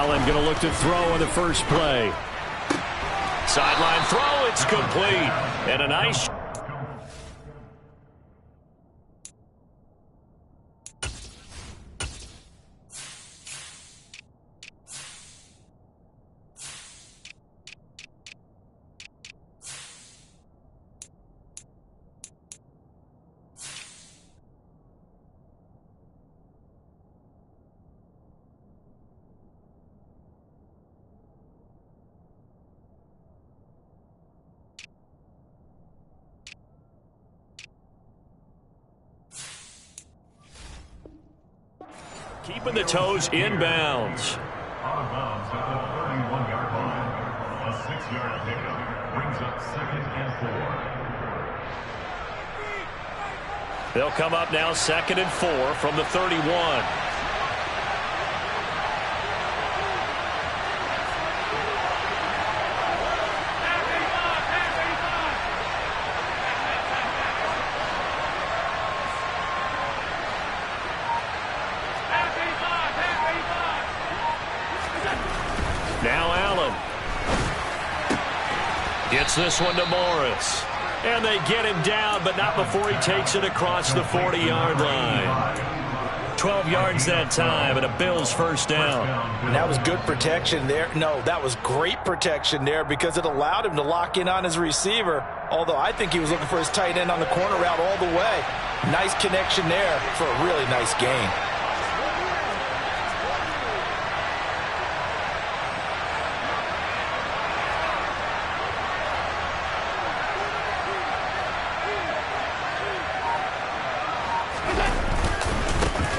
Allen going to look to throw on the first play. Sideline throw, it's complete. And a nice... Keeping the toes inbounds. Out of bounds at the 31-yard line. A 6-yard pickup brings up 2nd and 4. They'll come up now 2nd and 4 from the 31. Now Allen. Gets this one to Morris. And they get him down, but not before he takes it across the 40-yard line. 12 yards that time, and a Bills first down. And that was good protection there. No, that was great protection there because it allowed him to lock in on his receiver. Although I think he was looking for his tight end on the corner route all the way. Nice connection there for a really nice gain.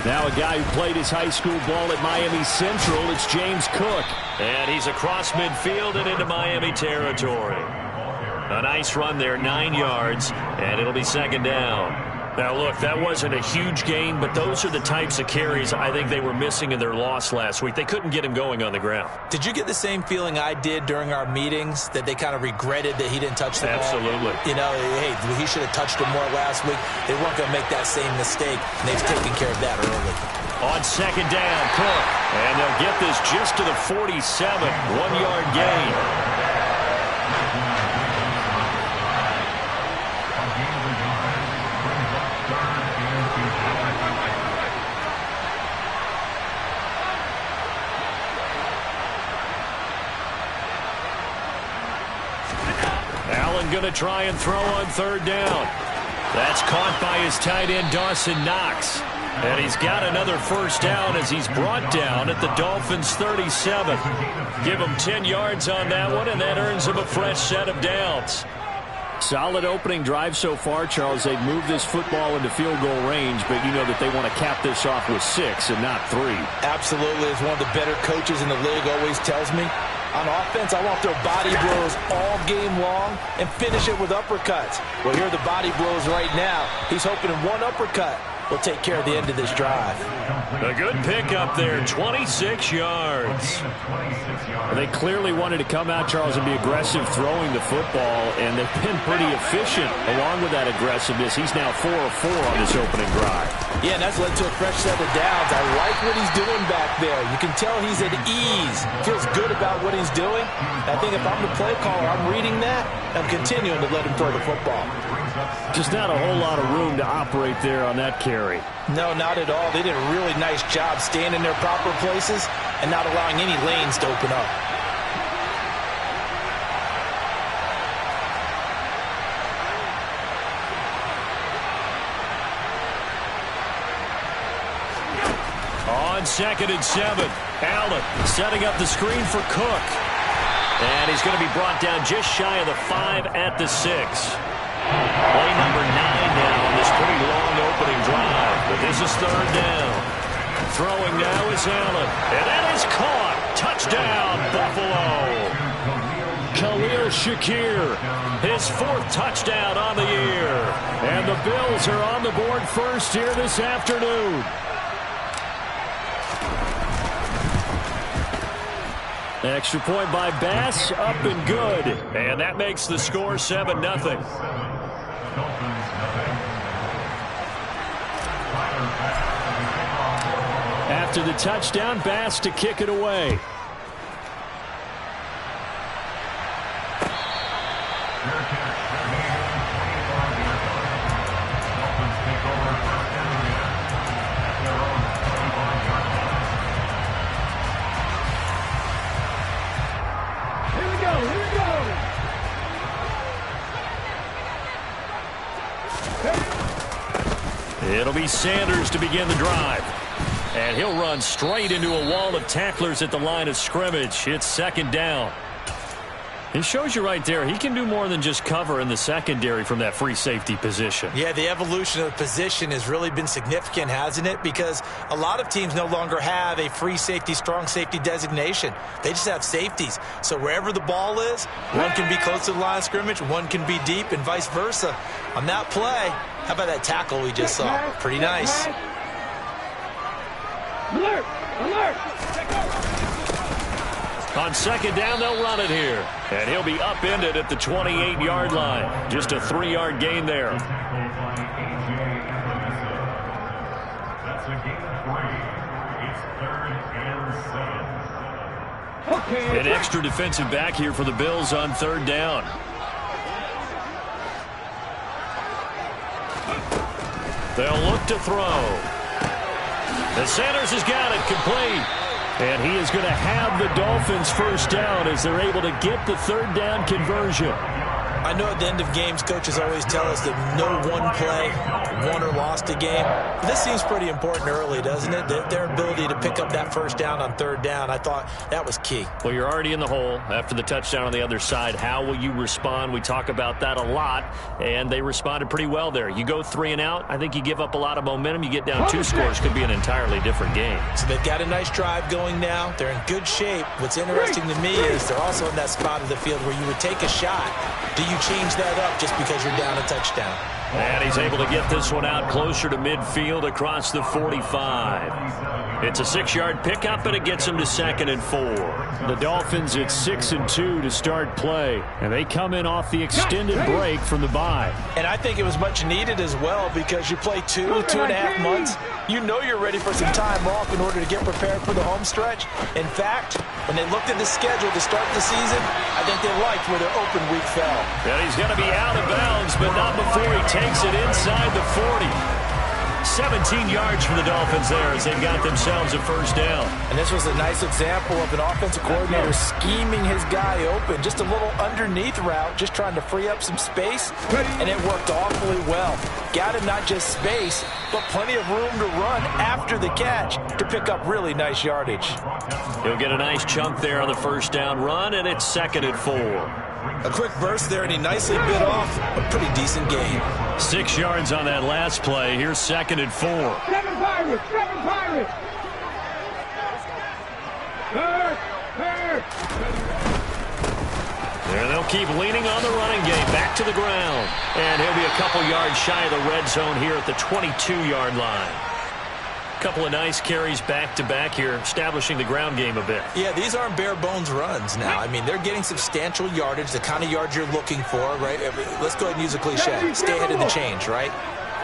Now a guy who played his high school ball at Miami Central, it's James Cook. And he's across midfield and into Miami territory. A nice run there, 9 yards, and it'll be 2nd down. Now, look, that wasn't a huge gain, but those are the types of carries I think they were missing in their loss last week. They couldn't get him going on the ground. Did you get the same feeling I did during our meetings, that they kind of regretted that he didn't touch the ball? Absolutely. You know, hey, he should have touched it more last week. They weren't going to make that same mistake, and they've taken care of that early. On 2nd down, Cook. And they'll get this just to the 47. 1-yard gain. Going to try and throw on 3rd down. That's caught by his tight end, Dawson Knox. And he's got another first down as he's brought down at the Dolphins' 37. Give him 10 yards on that one, and that earns him a fresh set of downs. Solid opening drive so far, Charles. They've moved this football into field goal range, but you know that they want to cap this off with 6 and not 3. Absolutely. As one of the better coaches in the league always tells me, on offense, I want to throw body blows all game long and finish it with uppercuts. Well, here are the body blows right now. He's hoping in one uppercut will take care of the end of this drive. A good pickup there, 26 yards. They clearly wanted to come out, Charles, and be aggressive throwing the football, and they've been pretty efficient along with that aggressiveness. He's now 4 of 4 on this opening drive. Yeah, and that's led to a fresh set of downs. I like what he's doing back there. You can tell he's at ease. Feels good about what he's doing. I think if I'm the play caller, I'm reading that. I'm continuing to let him throw the football. Just not a whole lot of room to operate there on that carry. No, not at all. They did a really nice job staying in their proper places and not allowing any lanes to open up. On 2nd and 7, Allen setting up the screen for Cook. And he's going to be brought down just shy of the 5 at the 6. Play number 9 now on this pretty long opening drive. But this is 3rd down. Throwing now is Allen. And that is caught. Touchdown, Buffalo. Khalil Shakir, his 4th touchdown on the year. And the Bills are on the board first here this afternoon. Extra point by Bass, up and good. And that makes the score 7-0. After the touchdown, Bass to kick it away. Fair catch. Dolphins take over first down again at their own 25-yard line. Here we go. It'll be Sanders to begin the drive. And he'll run straight into a wall of tacklers at the line of scrimmage. It's second down. It shows you right there, he can do more than just cover in the secondary from that free safety position. Yeah, the evolution of the position has really been significant, hasn't it? Because a lot of teams no longer have a free safety, strong safety designation. They just have safeties. So wherever the ball is, one can be close to the line of scrimmage, one can be deep, and vice versa. On that play, how about that tackle we just saw? Pretty nice. Alert! On second down, they'll run it here. And he'll be upended at the 28-yard line. Just a 3-yard gain there. That's a gain of 3. It's 3rd and 7. An extra defensive back here for the Bills on third down. They'll look to throw. And Sanders has got it complete. And he is going to have the Dolphins first down as they're able to get the third down conversion. I know at the end of games, coaches always tell us that no one play won or lost a game. But this seems pretty important early, doesn't it? Their ability to pick up that first down on third down, I thought that was key. Well, you're already in the hole after the touchdown on the other side. How will you respond? We talk about that a lot, and they responded pretty well there. You go 3 and out, I think you give up a lot of momentum. You get down 2 scores, could be an entirely different game. So they've got a nice drive going now. They're in good shape. What's interesting to me is they're also in that spot of the field where you would take a shot. Do you change that up just because you're down a touchdown? And he's able to get this one out closer to midfield across the 45. It's a 6-yard pickup, and it gets him to 2nd and 4. The Dolphins at 6-2 to start play, and they come in off the extended break from the bye. And I think it was much needed as well because you play 2.5 months. You know you're ready for some time off in order to get prepared for the home stretch. In fact, when they looked at the schedule to start the season, I think they liked where their open week fell. And he's going to be out of bounds, but not before he takes it inside the 40. 17 yards for the Dolphins there as they've got themselves a first down. And this was a nice example of an offensive coordinator scheming his guy open. Just a little underneath route, just trying to free up some space, and it worked awfully well. Got him not just space, but plenty of room to run after the catch to pick up really nice yardage. He'll get a nice chunk there on the first down run, and it's 2nd and 4. A quick burst there, and he nicely bit off a pretty decent gain. 6 yards on that last play. Here's 2nd and 4. 7 Pirates! There they'll keep leaning on the running game. Back to the ground. And he'll be a couple yards shy of the red zone here at the 22-yard line. Couple of nice carries back-to-back here, establishing the ground game a bit. Yeah, these aren't bare-bones runs now. I mean, they're getting substantial yardage, the kind of yards you're looking for, right? Let's go ahead and use a cliche. Stay ahead of the change, right?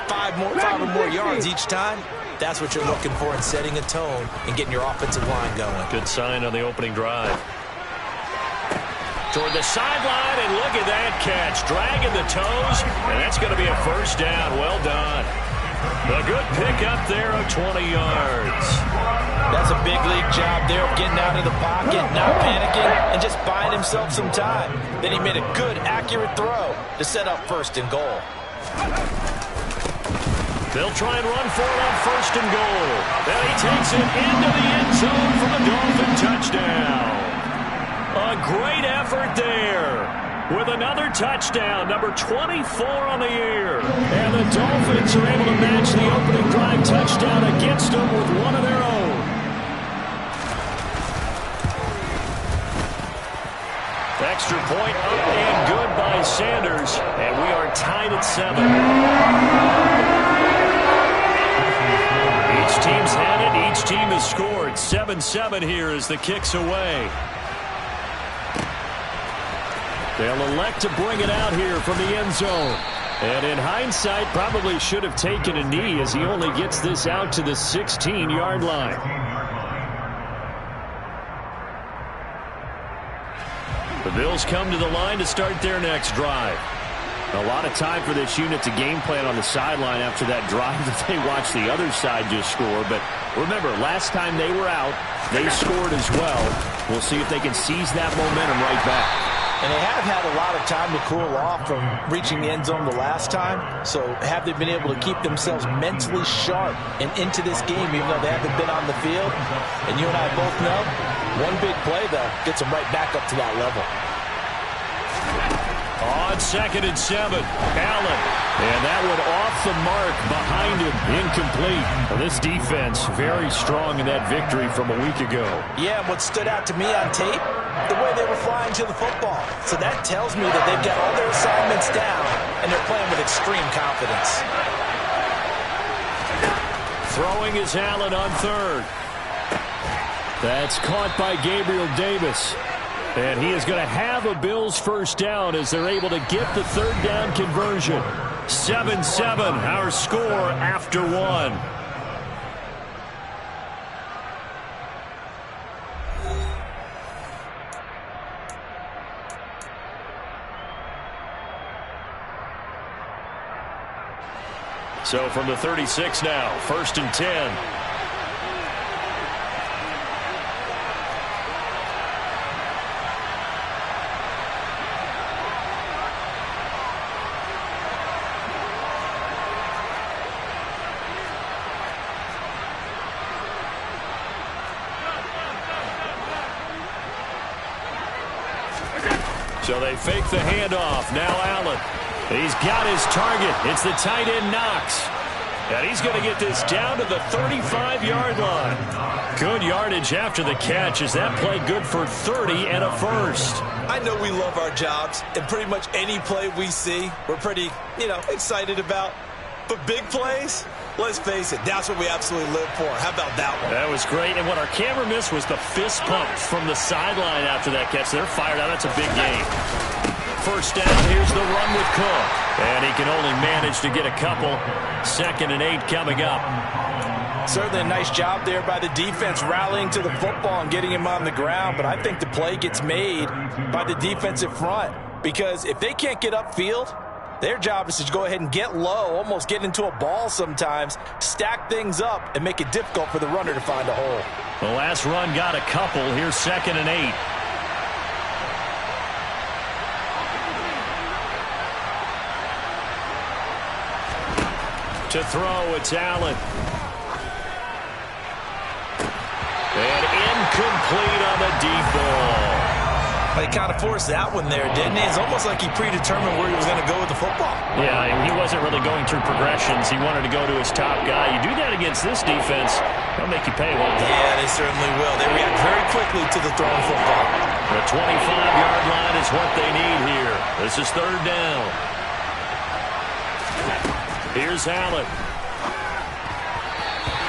5 or more yards each time. That's what you're looking for in setting a tone and getting your offensive line going. Good sign on the opening drive. Toward the sideline, and look at that catch. Dragging the toes, and that's going to be a first down. Well done. A good pickup there of 20 yards. That's a big league job there of getting out of the pocket, not panicking, and just buying himself some time. Then he made a good, accurate throw to set up 1st and goal. They'll try and run for it on 1st and goal. Then he takes it into the end zone for the Dolphin touchdown. A great effort there. With another touchdown, number 24 on the year. And the Dolphins are able to match the opening drive touchdown against them with one of their own. Extra point up and good by Sanders. And we are tied at 7. Each team's had it. Each team has scored. 7-7 here as the kick's away. They'll elect to bring it out here from the end zone. And in hindsight, probably should have taken a knee as he only gets this out to the 16-yard line. The Bills come to the line to start their next drive. A lot of time for this unit to game plan on the sideline after that drive that they watched the other side just score. But remember, last time they were out, they scored as well. We'll see if they can seize that momentum right back. And they have had a lot of time to cool off from reaching the end zone the last time. So have they been able to keep themselves mentally sharp and into this game, even though they haven't been on the field? And you and I both know, one big play, though, gets them right back up to that level. On 2nd and 7, Allen. And that one off the mark behind him, incomplete. Well, this defense very strong in that victory from a week ago. Yeah, what stood out to me on tape, the way they were flying to the football. So that tells me that they've got all their assignments down, and they're playing with extreme confidence. Throwing is Allen on 3rd. That's caught by Gabriel Davis. And he is going to have a Bills first down as they're able to get the 3rd down conversion. 7-7, our score after 1. So from the 36 now, 1st and 10. So they fake the handoff. Now Allen. He's got his target. It's the tight end Knox. And he's going to get this down to the 35-yard line. Good yardage after the catch. Is that play good for 30 and a first? I know we love our jobs, and pretty much any play we see, we're pretty, excited about. But big plays, let's face it, that's what we absolutely live for. How about that one? That was great. And what our camera missed was the fist pump from the sideline after that catch. They're fired out. That's a big game. First down, here's the run with Cook. And he can only manage to get a couple. 2nd and 8 coming up. Certainly a nice job there by the defense rallying to the football and getting him on the ground. But I think the play gets made by the defensive front. Because if they can't get upfield, their job is to go ahead and get low, almost get into a ball sometimes, stack things up, and make it difficult for the runner to find a hole. The last run got a couple. Here's 2nd and 8. To throw, it's Allen. And incomplete on the deep ball. He kind of forced that one there, didn't he? It's almost like he predetermined where he was going to go with the football. Yeah, he wasn't really going through progressions. He wanted to go to his top guy. You do that against this defense, they'll make you pay, won't they? Yeah, they certainly will. They react very quickly to the thrown football. The 25-yard line is what they need here. This is 3rd down. Here's Allen.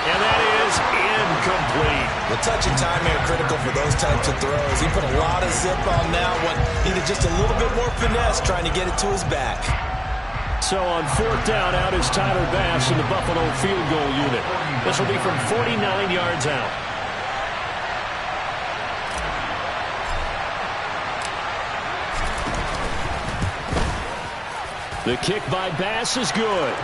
And that is incomplete. The touch and time here critical for those types of throws. He put a lot of zip on that one. Needed just a little bit more finesse trying to get it to his back. So on 4th down, out is Tyler Bass in the Buffalo field goal unit. This will be from 49 yards out. The kick by Bass is good.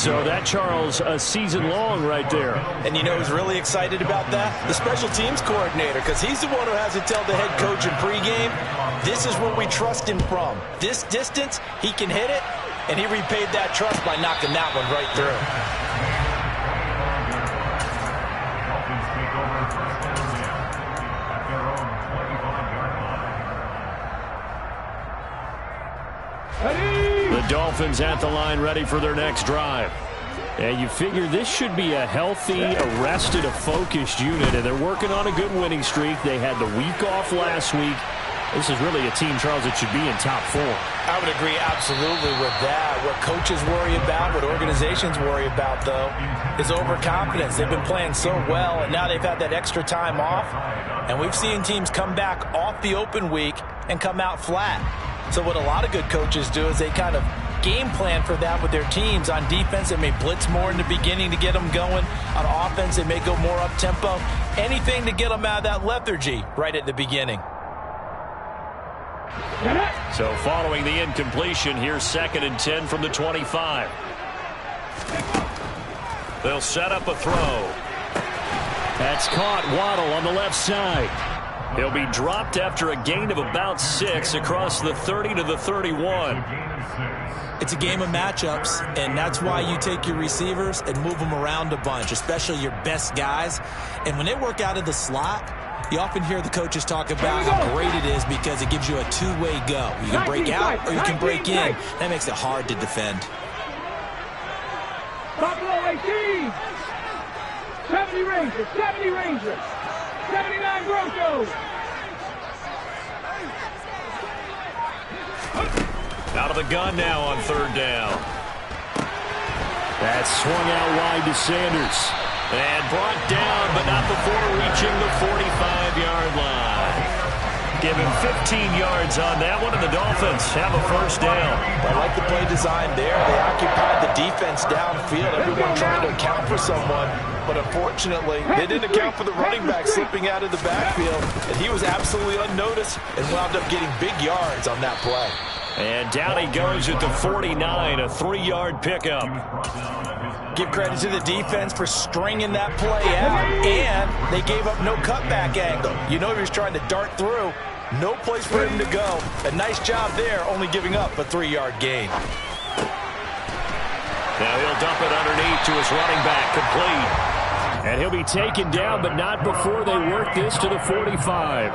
So that, Charles, a season long right there. And you know who's really excited about that? The special teams coordinator, because he's the one who has to tell the head coach in pregame, this is what we trust him from. This distance, he can hit it, and he repaid that trust by knocking that one right through. The Dolphins at the line ready for their next drive. And you figure this should be a healthy, arrested, a focused unit. And they're working on a good winning streak. They had the week off last week. This is really a team, Charles, that should be in top 4. I would agree absolutely with that. What coaches worry about, what organizations worry about, though, is overconfidence. They've been playing so well, and now they've had that extra time off. And we've seen teams come back off the open week and come out flat. So what a lot of good coaches do is they kind of game plan for that with their teams. On defense, they may blitz more in the beginning to get them going. On offense, they may go more up-tempo. Anything to get them out of that lethargy right at the beginning. So following the incompletion, here's 2nd and 10 from the 25. They'll set up a throw. That's caught. Waddle on the left side. He'll be dropped after a gain of about 6 across the 30 to the 31. It's a game of matchups, and that's why you take your receivers and move them around a bunch, especially your best guys. And when they work out of the slot, you often hear the coaches talk about how great it is because it gives you a two-way go. You can break out or you can break in. That makes it hard to defend. Buffalo 18. 70 Rangers. 70 Rangers. 79 Broncos. Out of the gun now on 3rd down. That's swung out wide to Sanders. And brought down, but not before reaching the 45-yard line. Give him 15 yards on that one, and the Dolphins have a 1st down. I like the play design there. They occupied the defense downfield, everyone trying to account for someone. But unfortunately, they didn't account for the running back slipping out of the backfield. And he was absolutely unnoticed and wound up getting big yards on that play. And down he goes at the 49, a 3-yard pickup. Give credit to the defense for stringing that play out, and they gave up no cutback angle. You know he was trying to dart through. No place for him to go. A nice job there, only giving up a 3-yard gain. Now he'll dump it underneath to his running back, complete. And he'll be taken down, but not before they work this to the 45.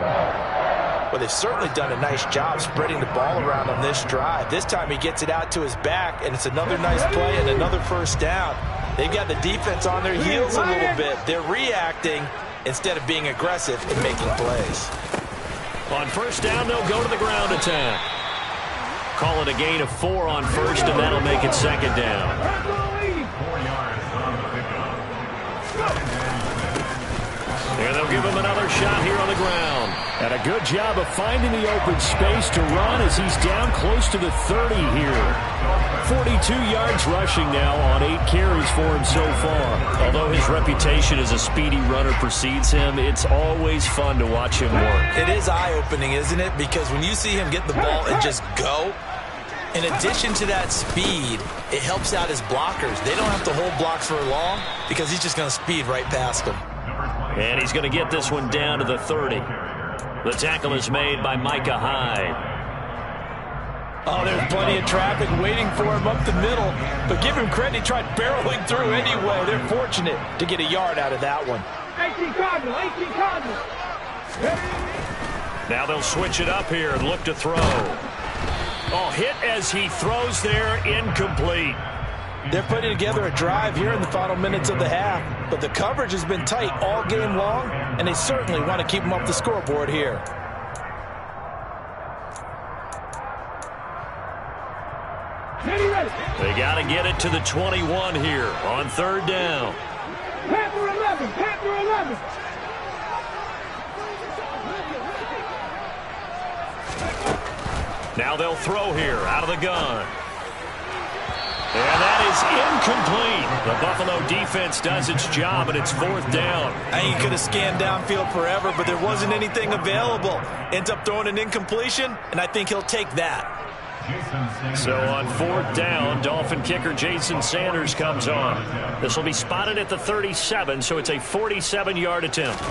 Well, they've certainly done a nice job spreading the ball around on this drive. This time he gets it out to his back, and it's another nice play and another 1st down. They've got the defense on their heels a little bit. They're reacting instead of being aggressive and making plays. On 1st down, they'll go to the ground attack. Call it a gain of 4 on 1st, and that'll make it 2nd down. 4 yards on the pickup. And they'll give him another shot here on the ground. And a good job of finding the open space to run as he's down close to the 30 here. 42 yards rushing now on 8 carries for him so far. Although his reputation as a speedy runner precedes him, it's always fun to watch him work. It is eye-opening, isn't it? Because when you see him get the ball and just go, in addition to that speed, it helps out his blockers. They don't have to hold blocks for long because he's just going to speed right past them. And he's going to get this one down to the 30. The tackle is made by Micah Hyde. Oh, there's plenty of traffic waiting for him up the middle. But give him credit, he tried barreling through anyway. They're fortunate to get a yard out of that one. 18 Cardinal, 18 Cardinal. Now they'll switch it up here and look to throw. Oh, hit as he throws there, incomplete. They're putting together a drive here in the final minutes of the half, but the coverage has been tight all game long, and they certainly want to keep them up the scoreboard here. They got to get it to the 21 here on 3rd down. Panther 11, Panther 11. Now they'll throw here out of the gun. And that is incomplete. The Buffalo defense does its job, and it's 4th down. I think he could have scanned downfield forever, but there wasn't anything available. Ends up throwing an incompletion, and I think he'll take that. So on 4th down, Dolphin kicker Jason Sanders comes on. This will be spotted at the 37, so it's a 47-yard attempt.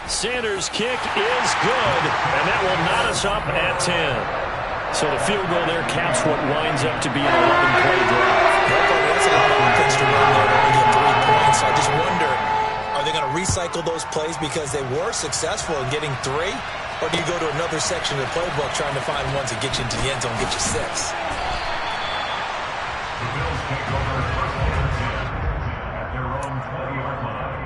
Sanders' kick is good, and that will knot us up at 10. So the field goal there caps what winds up to be an 11-play drive. That's a lot of offense to run there to get 3 points. I just wonder, are they going to recycle those plays because they were successful in getting 3? Or do you go to another section of the playbook trying to find ones that get you into the end zone, get you 6? The Bills take over 1st and 10 at their own 20-yard line.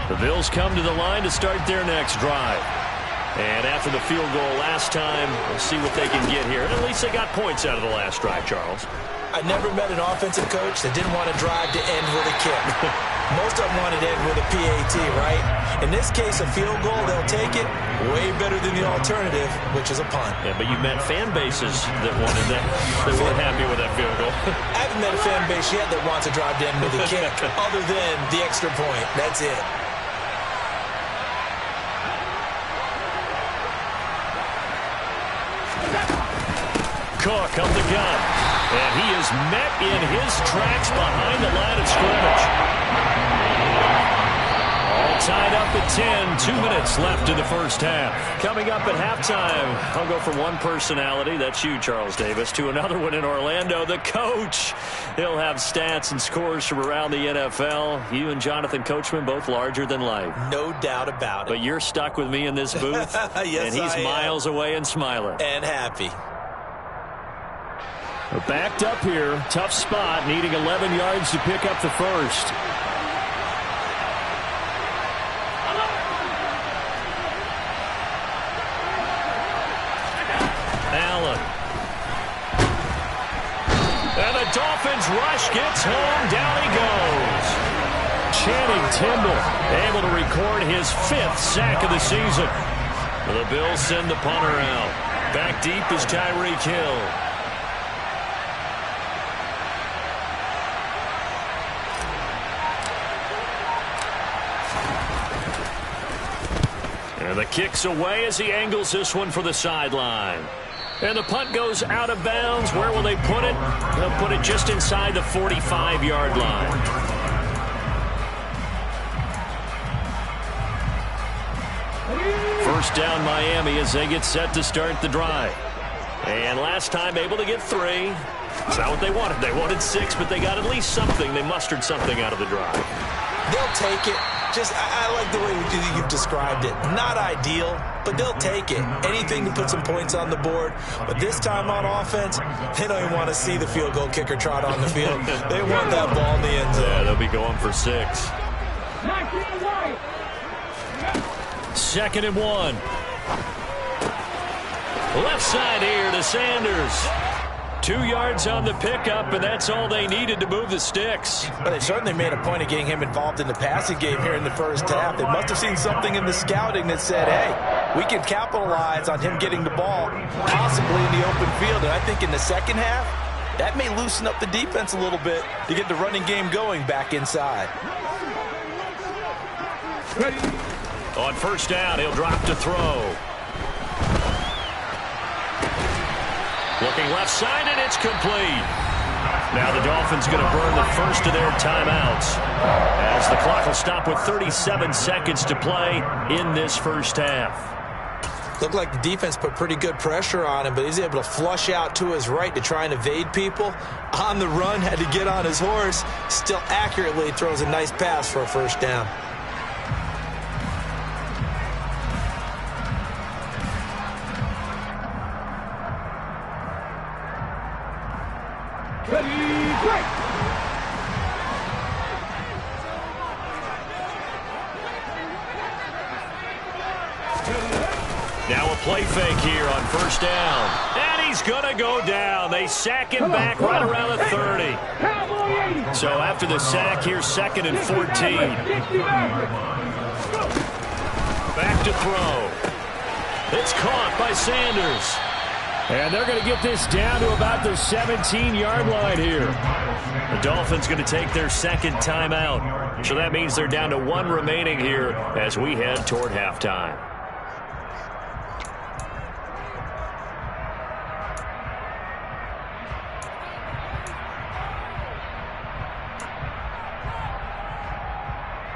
The Bills come to the line to start their next drive. And after the field goal last time, we'll see what they can get here. At least they got points out of the last drive, Charles. I never met an offensive coach that didn't want to drive to end with a kick. Most of them wanted to end with a PAT, right? In this case, a field goal, they'll take it. Way better than the alternative, which is a punt. Yeah, but you've met fan bases that wanted that, that weren't happy with that field goal. I haven't met a fan base yet that wants to drive to end with a kick, other than the extra point. That's it. Cook up the gun. And he is met in his tracks behind the line of scrimmage. All tied up at 10. 2 minutes left in the first half. Coming up at halftime, I'll go from one personality, that's you, Charles Davis, to another one in Orlando, the coach. He'll have stats and scores from around the NFL. You and Jonathan Coachman, both larger than life. No doubt about it. But you're stuck with me in this booth. Yes, and he's miles away and smiling. And happy. We're backed up here. Tough spot, needing 11 yards to pick up the first. Allen. And the Dolphins rush gets home. Down he goes. Channing Tindall able to record his 5th sack of the season. The Bills send the punter out. Back deep is Tyreek Hill. And the kick's away as he angles this one for the sideline. And the punt goes out of bounds. Where will they put it? They'll put it just inside the 45-yard line. First down Miami as they get set to start the drive. And last time able to get 3. It's not what they wanted. They wanted 6, but they got at least something. They mustered something out of the drive. They'll take it. I like the way you've described it. Not ideal, but they'll take it. Anything to put some points on the board. But this time on offense, they don't even want to see the field goal kicker trot on the field. They want that ball in the end zone. Yeah, they'll be going for 6. 2nd and 1. Left side here to Sanders. 2 yards on the pickup, and that's all they needed to move the sticks. Well, they certainly made a point of getting him involved in the passing game here in the first half. They must have seen something in the scouting that said, hey, we can capitalize on him getting the ball, possibly in the open field. And I think in the second half, that may loosen up the defense a little bit to get the running game going back inside. On first down, he'll drop to throw. Looking left side, and it's complete. Now the Dolphins going to burn the first of their timeouts as the clock will stop with 37 seconds to play in this first half. Looked like the defense put pretty good pressure on him, but he's able to flush out to his right to try and evade people. On the run, had to get on his horse. Still accurately throws a nice pass for a first down. Now a play fake here on first down. And he's going to go down. They sack him back right around the 30. So after the sack, here's 2nd and 14. Back to throw. It's caught by Sanders. And they're going to get this down to about the 17-yard line here. The Dolphins going to take their 2nd timeout. So that means they're down to 1 remaining here as we head toward halftime.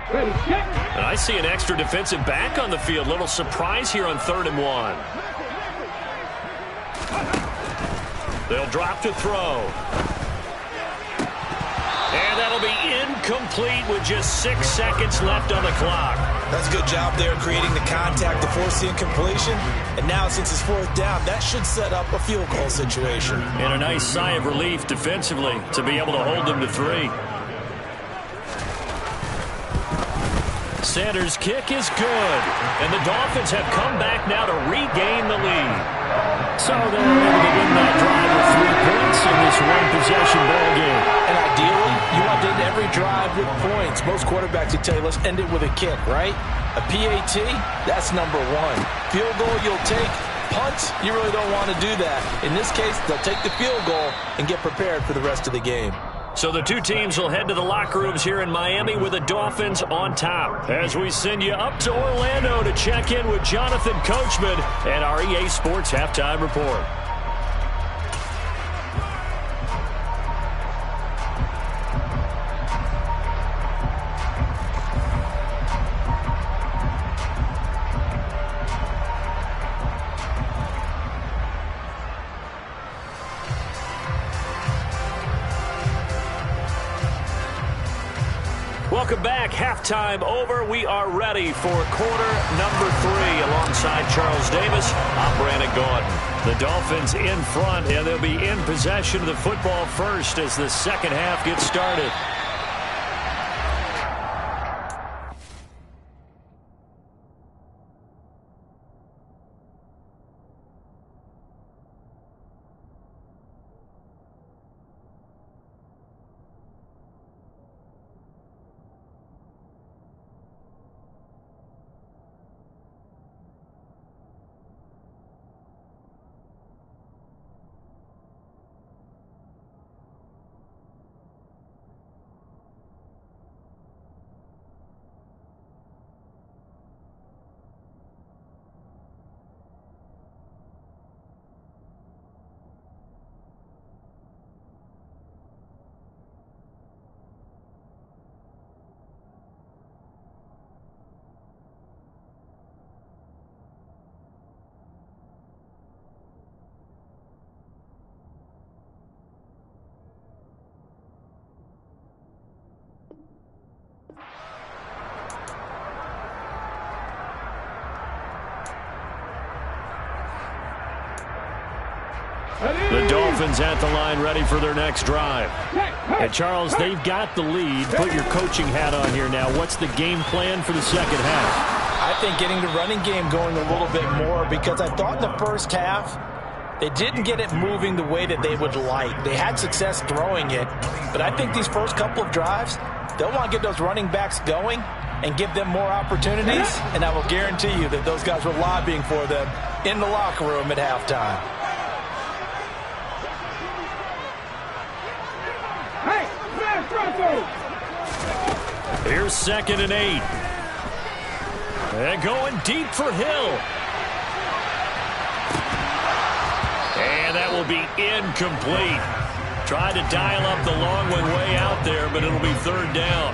And I see an extra defensive back on the field. Little surprise here on 3rd and 1. They'll drop to throw. And that'll be incomplete with just 6 seconds left on the clock. That's a good job there creating the contact to force the incompletion. And now since it's 4th down, that should set up a field goal situation. And a nice sigh of relief defensively to be able to hold them to 3. Sanders' kick is good. And the Dolphins have come back now to regain the lead. So they're able to win that drive with 3 points in this one-possession ball game. And ideally, you want to end every drive with points. Most quarterbacks would tell you, let's end it with a kick, right? A PAT, that's number 1. Field goal, you'll take. Punts, you really don't want to do that. In this case, they'll take the field goal and get prepared for the rest of the game. So the two teams will head to the locker rooms here in Miami with the Dolphins on top. As we send you up to Orlando to check in with Jonathan Coachman and our EA Sports Halftime Report. Welcome back. Halftime over. We are ready for quarter number 3 alongside Charles Davis. I'm Brandon Gaudin. The Dolphins in front, and they'll be in possession of the football first as the second half gets started. The Dolphins at the line ready for their next drive. And Charles, they've got the lead. Put your coaching hat on here now. What's the game plan for the second half? I think getting the running game going a little bit more, because I thought in the first half they didn't get it moving the way that they would like. They had success throwing it, but I think these first couple of drives, they'll want to get those running backs going and give them more opportunities, and I will guarantee you that those guys were lobbying for them in the locker room at halftime. Here's 2nd and 8. And going deep for Hill. And that will be incomplete. Tried to dial up the long one way out there, but it'll be 3rd down.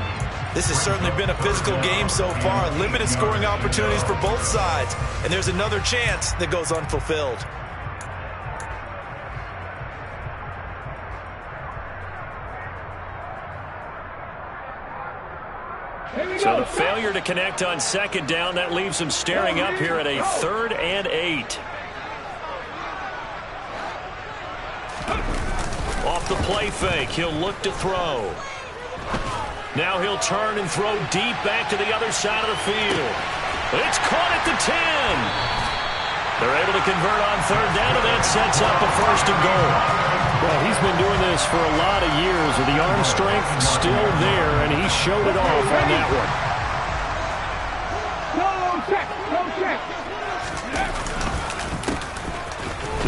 This has certainly been a physical game so far. Limited scoring opportunities for both sides. And there's another chance that goes unfulfilled. So the failure to connect on 2nd down, that leaves them staring up here at a 3rd and 8. Off the play fake, he'll look to throw. Now he'll turn and throw deep back to the other side of the field. It's caught at the 10. They're able to convert on 3rd down, and that sets up a 1st and goal. Well, he's been doing this for a lot of years with the arm strength still there, and he showed it off on that one. No check.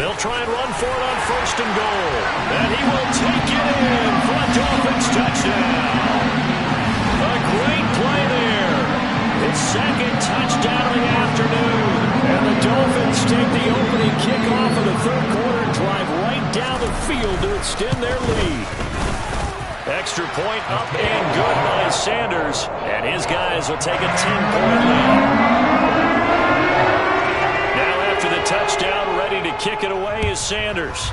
They'll try and run for it on 1st and goal. And he will take it in for a Dolphins touchdown. A great play there. His 2nd touchdown of the afternoon. And the Dolphins take the opening kickoff of the 3rd quarter and drive right down the field to extend their lead. Extra point up and good by Sanders. And his guys will take a 10-point lead. Now after the touchdown, ready to kick it away is Sanders.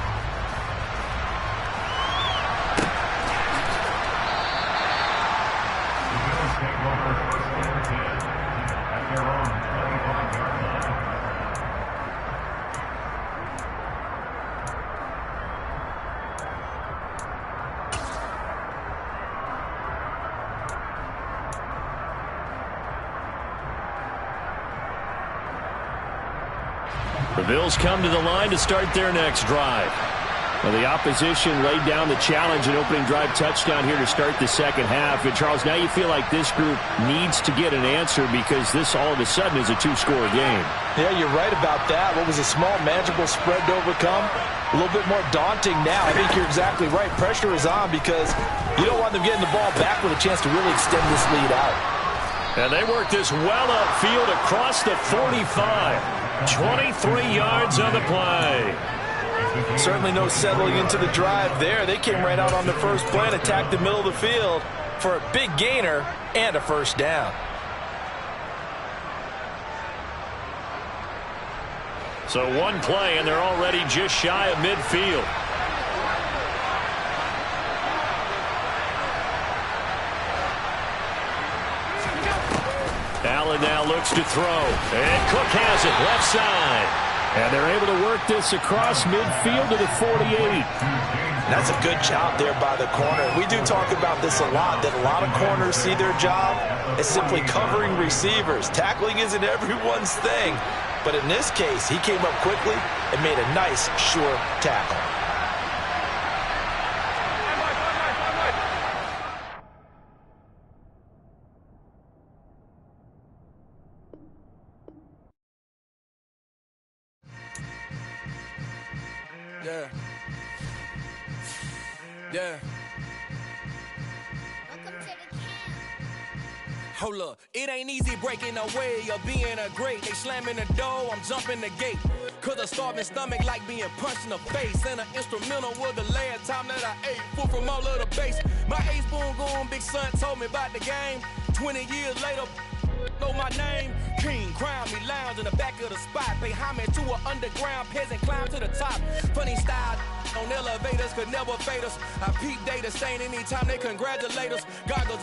The Bills come to the line to start their next drive. Well, the opposition laid down the challenge and opening drive touchdown here to start the second half. And, Charles, now you feel like this group needs to get an answer because this all of a sudden is a two-score game. Yeah, you're right about that. What was a small, manageable spread to overcome? A little bit more daunting now. I think you're exactly right. Pressure is on because you don't want them getting the ball back with a chance to really extend this lead out. And they work this well upfield across the 45. 23 yards on the play. Certainly no settling into the drive there. They came right out on the first play and attacked the middle of the field for a big gainer and a first down. So one play, and they're already just shy of midfield. Allen now looks to throw, and Cook has it left side. And they're able to work this across midfield to the 48. That's a good job there by the corner. We do talk about this a lot, that a lot of corners see their job as simply covering receivers. Tackling isn't everyone's thing. But in this case, he came up quickly and made a nice, sure tackle. Yeah. Yeah. Hold up, it ain't easy breaking away or being a great. They slamming the door, I'm jumping the gate. Cause a starving stomach like being punched in the face. And an instrumental was the last time that I ate. Food from all of the base. My ace boom going, big son told me about the game. 20 years later, know my name. King, crown me, lounge in the back of the spot. Pay homage to an underground peasant, climb to the top. Funny style on elevators could never fade us. I peep data stain anytime they congratulate us. Goggles